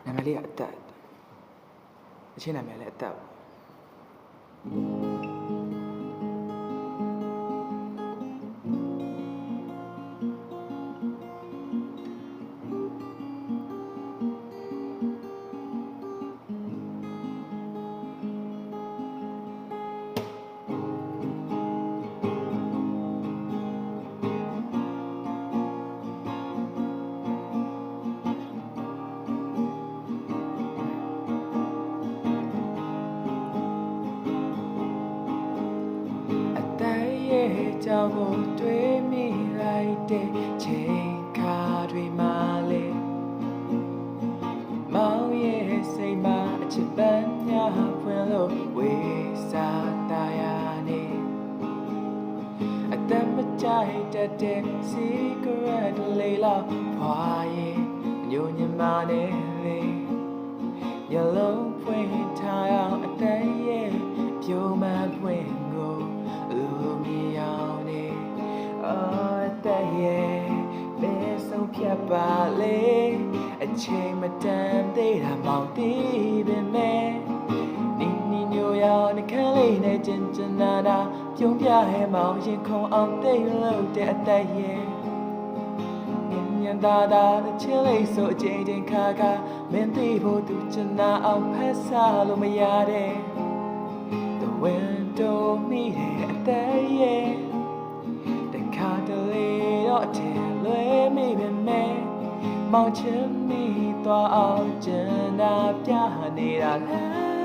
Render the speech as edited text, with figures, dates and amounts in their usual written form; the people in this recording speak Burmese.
နာမည်လေးကအသက်အချင်းနာမည်လည်းအသက်ကြောင့်ကိုတွေးမိလိုက်တဲ့ချိန်ခါတွေမှာလေမောင်ရဲ့စိတ်မှာအချစ်ပန်းများဖွင့်လို့ဝေစားတာယာနေအသက်မကြိုက်တတ်တဲ့ cigarette လေးလောက်ဖွာရင်ညဉ့်ညမနဲ့လေညလုံးဖွင့်ထားအောင်အသက်ရဲ့ပြိုမှန်ဖွင့်ကိုလူမြေအောင်နေအော်တဲ့ရဲ့ဘယ်ဆုံးဖြတ်ပါလေအချိန်မတန်သေးတာမောင်တီးပင်မဲ့နီနီညိုရောနှခမ်းလေးနဲ့ကျင်ကျင်နာနာပြုံးပြဟဲမောင်ရင်ခုံအောင်တိတ်လို့တဲ့အသက်ရဲ့ညံသာသာချင်းလေးဆိုအချိန်ချင်းခါခါမင်းသိဖို့သူချင်နာအောင်ဖက်စားလို့မရတဲ့တို့မိတဲ့အသက်ရဲ့တခါတလေတော့အထင်လွဲမိပေမဲ့မောင်ချင်မိသွားအောင်ကျန်တာပြနေတာလား